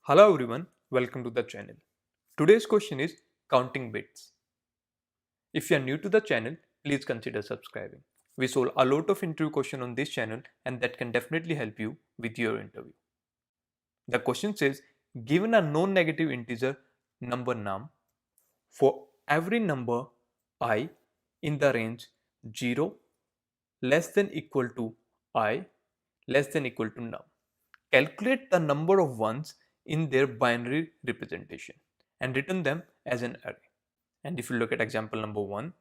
Hello everyone, welcome to the channel. Today's question is counting bits. If you are new to the channel, please consider subscribing. We solve a lot of interview questions on this channel and that can definitely help you with your interview. The question says, given a non-negative integer number num, for every number I in the range 0 less than equal to I less than equal to num. Calculate the number of ones in their binary representation and return them as an array. And if you look at example number 1,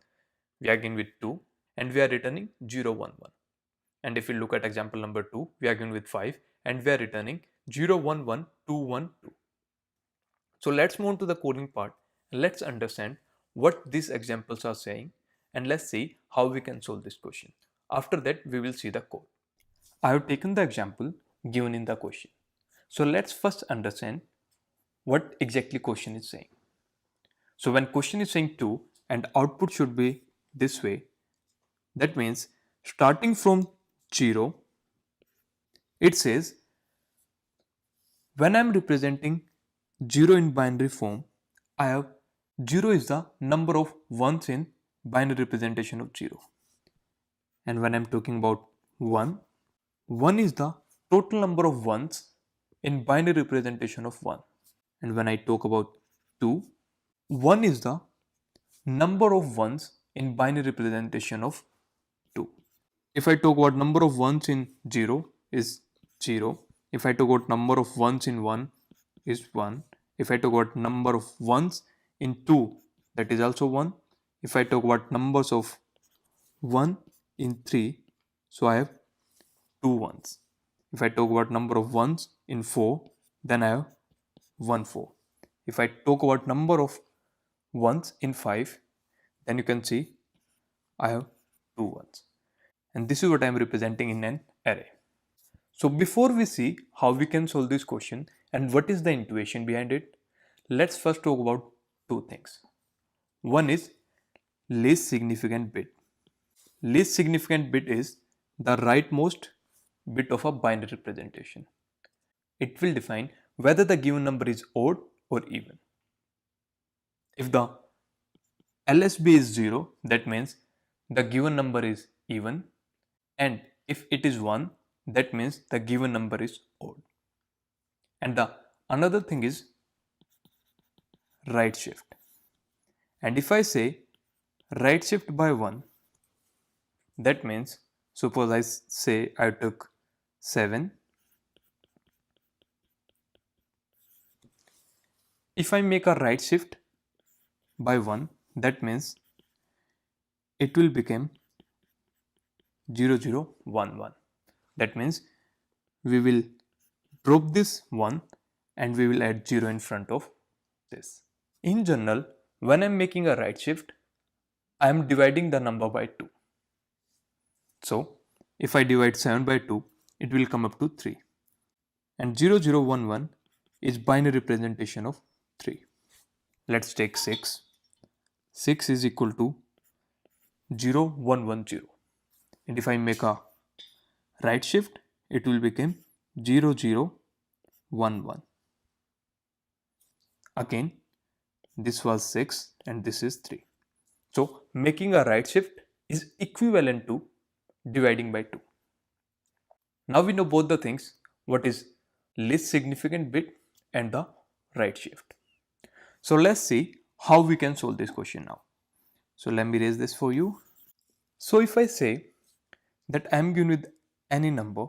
we are given with 2 and we are returning 0, 1, 1. And if you look at example number 2, we are given with 5 and we are returning 0, 1, 1, 2, 1, 2. So let's move on to the coding part and let's understand what these examples are saying and let's see how we can solve this question. After that, we will see the code. I have taken the example given in the question. So let's first understand what exactly question is saying. So when question is saying 2 and output should be this way, that means starting from 0, it says when I am representing 0 in binary form, I have 0 is the number of ones in binary representation of 0. And when I am talking about 1, 1 is the total number of ones in binary representation of 1. And when I talk about 2, 1 is the number of ones in binary representation of 2. If I talk about number of ones in 0 is 0. If I talk about number of ones in 1 is 1. If I talk about number of ones in 2, that is also 1. If I talk about numbers of 1 in 3, so I have 2 ones. If I talk about number of ones in 4, then I have 1 4. If I talk about number of ones in 5, then you can see I have 2 ones. And this is what I am representing in an array. So before we see how we can solve this question and what is the intuition behind it, let's first talk about two things. One is least significant bit. Least significant bit is the rightmost bit of a binary representation. It will define whether the given number is odd or even. If the LSB is 0, that means the given number is even, and if it is 1, that means the given number is odd. And the another thing is right shift. And if I say right shift by 1, that means suppose I say I took 7. If I make a right shift by 1, that means it will become 0 0 1 1. That means we will drop this 1 and we will add 0 in front of this. In general, when I am making a right shift, I am dividing the number by 2. So if I divide 7 by 2, it will come up to 3. And 0 0 1 1 is binary representation of 3. Let's take 6. 6 is equal to 0 1 1 0. And if I make a right shift, it will become 0 0 1 1. Again, this was 6 and this is 3. So making a right shift is equivalent to dividing by 2. Now we know both the things, what is least significant bit and the right shift. So let's see how we can solve this question now. So let me raise this for you. So if I say that I am given with any number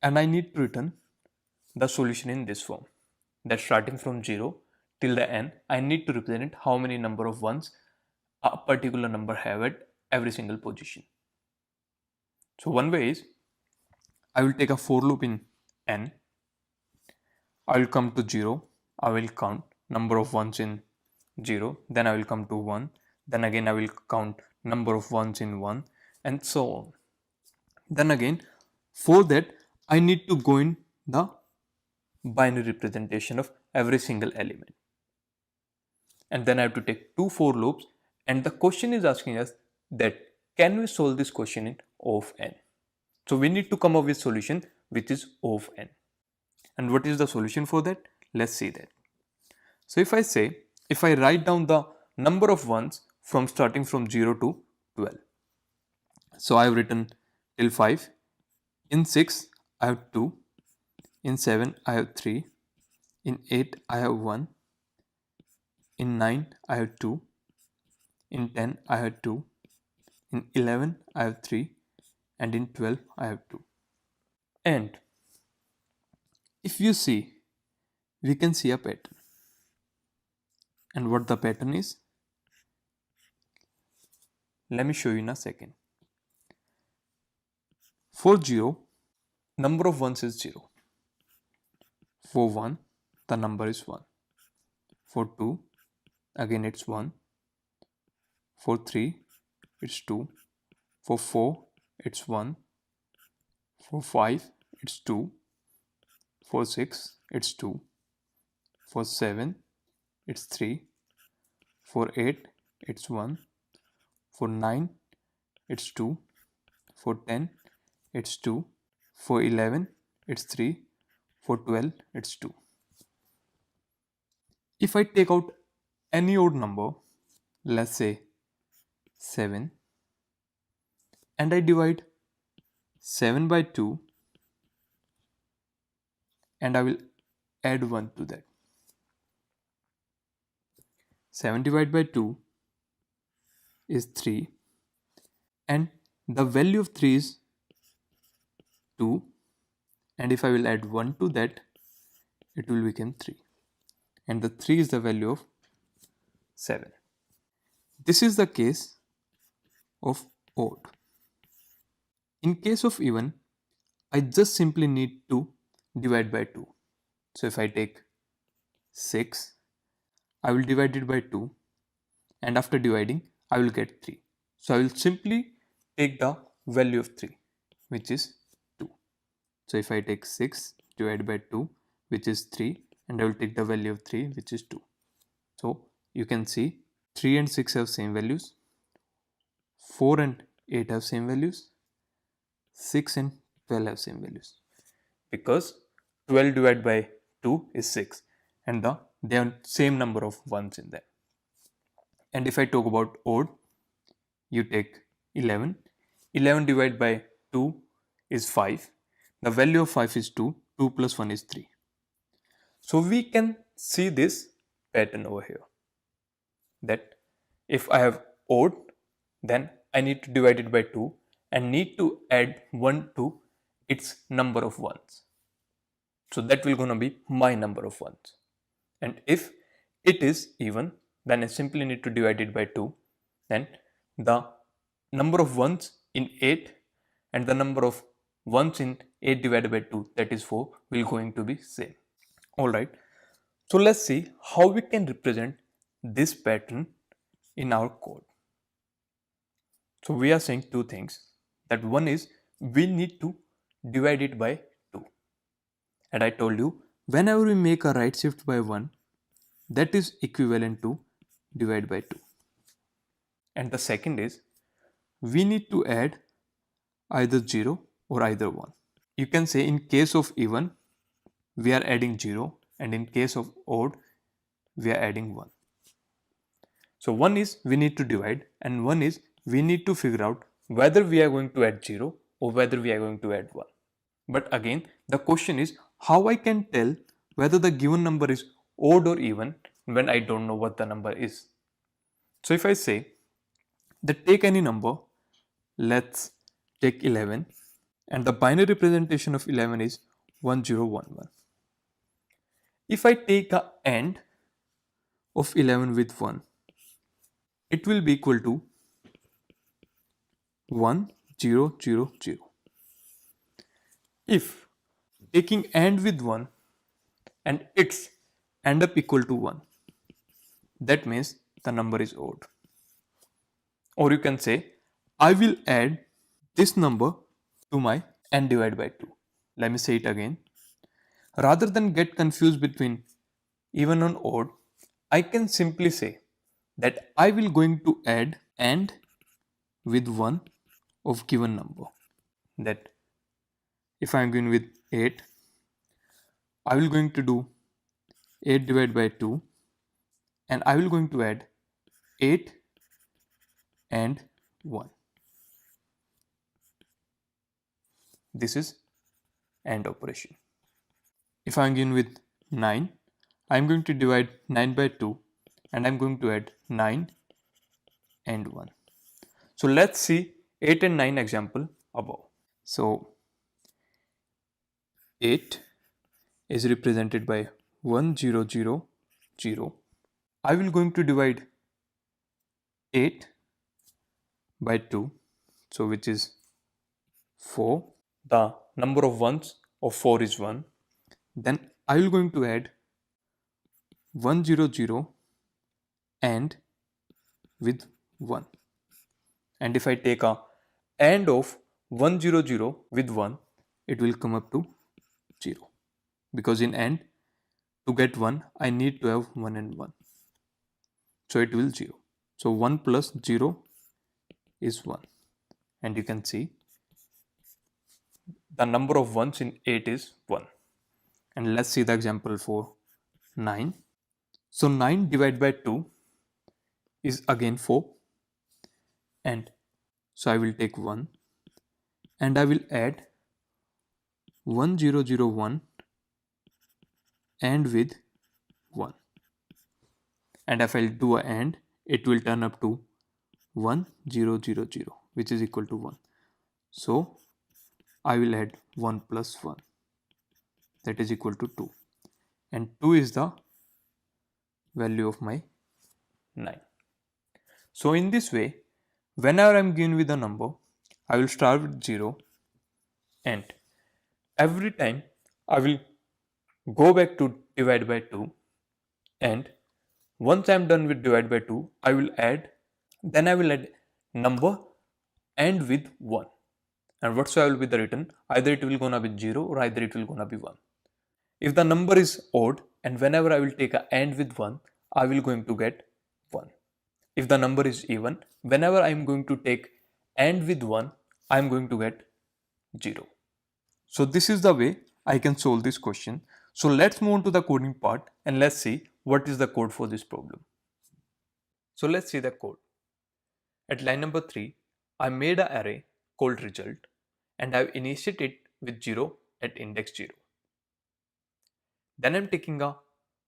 and I need to return the solution in this form, that starting from 0 till the n, I need to represent how many number of ones a particular number have at every single position. So one way is I will take a for loop in n. I will come to 0. I will count number of ones in 0. Then I will come to 1. Then again I will count number of ones in 1 and so on. Then again for that I need to go in the binary representation of every single element. And then I have to take 2 for loops, and the question is asking us that can we solve this question in O of n. So we need to come up with solution which is O of n. And what is the solution for that? Let's see that. So if I write down the number of ones from starting from 0 to 12. So I have written till 5. In 6 I have 2. In 7 I have 3. In 8 I have 1. In 9 I have 2. In 10 I have 2. In 11 I have 3. And in 12 I have 2. And if you see, we can see a pattern. And what the pattern is, let me show you in a second. For 0, number of ones is 0. For 1, the number is 1. For 2, again it's 1. For 3, it's 2. For 4, it's 1. For 5, it's 2. For 6, it's 2. For 7, it's 3. For 8, it's 1. For 9, it's 2. For 10, it's 2. For 11, it's 3. For 12, it's 2. If I take out any odd number, let's say 7, and I divide 7 by 2, and I will add 1 to that. 7 divided by 2 is 3, and the value of 3 is 2, and if I will add 1 to that, it will become 3, and the 3 is the value of 7. This is the case of odd. In case of even, I just simply need to divide by 2. So if I take 6, I will divide it by 2, and after dividing I will get 3. So I will simply take the value of 3, which is 2. So if I take 6 divided by 2, which is 3, and I will take the value of 3, which is 2. So you can see 3 and 6 have same values, 4 and 8 have same values, 6 and 12 have same values, because 12 divided by 2 is 6, and they have same number of ones in them. And if I talk about odd, you take 11. 11 divided by 2 is 5. The value of 5 is 2. 2 plus 1 is 3. So we can see this pattern over here, that if I have odd, then I need to divide it by 2 and need to add 1 to its number of ones. So that will gonna be my number of ones. And if it is even, then I simply need to divide it by 2. Then the number of ones in 8 and the number of ones in 8 divided by 2, that is 4, will going to be same. Alright, so let's see how we can represent this pattern in our code. So we are saying two things, that one is we need to divide it by 2. And I told you, whenever we make a right shift by 1, that is equivalent to divide by 2. And the second is we need to add either 0 or either 1. You can say in case of even, we are adding 0, and in case of odd, we are adding 1. So one is we need to divide, and one is we need to figure out whether we are going to add 0 or whether we are going to add 1. But again, the question is how I can tell whether the given number is odd or even when I don't know what the number is. So if I say that take any number, let's take 11, and the binary representation of 11 is 1011. If I take a AND of 11 with 1, it will be equal to 1 0 0 0. If taking AND with 1 and its end up equal to 1, that means the number is odd. Or you can say I will add this number to my and divide by 2. Let me say it again. Rather than get confused between even and odd, I can simply say that I will going to add AND with 1 of given number. That if I am going with 8, I will going to do 8 divided by 2 and I will going to add 8 and 1. This is AND operation. If I am given with 9, I am going to divide 9 by 2 and I am going to add 9 and 1. So let's see 8 and 9 example above. So 8 is represented by 1 0 0 0. I will going to divide 8 by 2, so which is 4. The number of ones of 4 is 1. Then I will going to add 1 0 0 and with 1. And if I take a AND of 1 0 0 with 1, it will come up to 0. Because in AND, to get 1, I need to have 1 and 1. So it will 0. So 1 plus 0 is 1. And you can see the number of ones in 8 is 1. And let's see the example for 9. So 9 divided by 2 is again 4. And so I will take 1 and I will add 1 0 0 1 and with 1. And if I'll do a AND, it will turn up to 1 0 0 0, which is equal to 1. So I will add 1 plus 1, that is equal to 2. And 2 is the value of my 9. So in this way, whenever I am given with a number, I will start with 0 and every time I will go back to divide by 2, and once I am done with divide by 2, I will add number and with 1. And whatsoever will be the return, either it will gonna be 0 or either it will gonna be 1. If the number is odd and whenever I will take a AND with 1, I will going to get 1. If the number is even, whenever I am going to take AND with 1, I am going to get 0. So this is the way I can solve this question. So let's move on to the coding part and let's see what is the code for this problem. So let's see the code. At line number 3, I made an array called result and I've initiated it with 0 at index 0. Then I'm taking a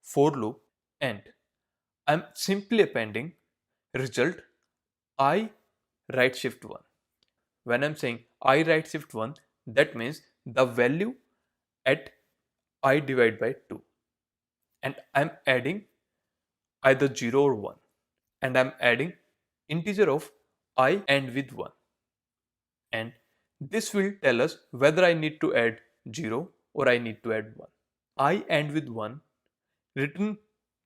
for loop and I'm simply appending result I right shift 1. When I'm saying I right shift 1, that means the value at I divide by 2. And I'm adding either 0 or 1. And I'm adding integer of I and with 1. And this will tell us whether I need to add 0 or I need to add 1. I and with 1 return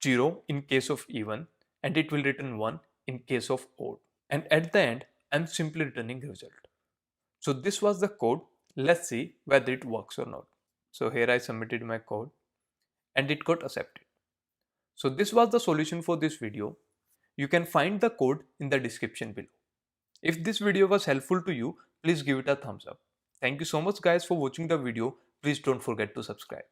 0 in case of even and it will return 1 in case of odd. And at the end, I'm simply returning result. So this was the code. Let's see whether it works or not. So here I submitted my code and it got accepted. So this was the solution for this video. You can find the code in the description below. If this video was helpful to you, please give it a thumbs up. Thank you so much guys for watching the video. Please don't forget to subscribe.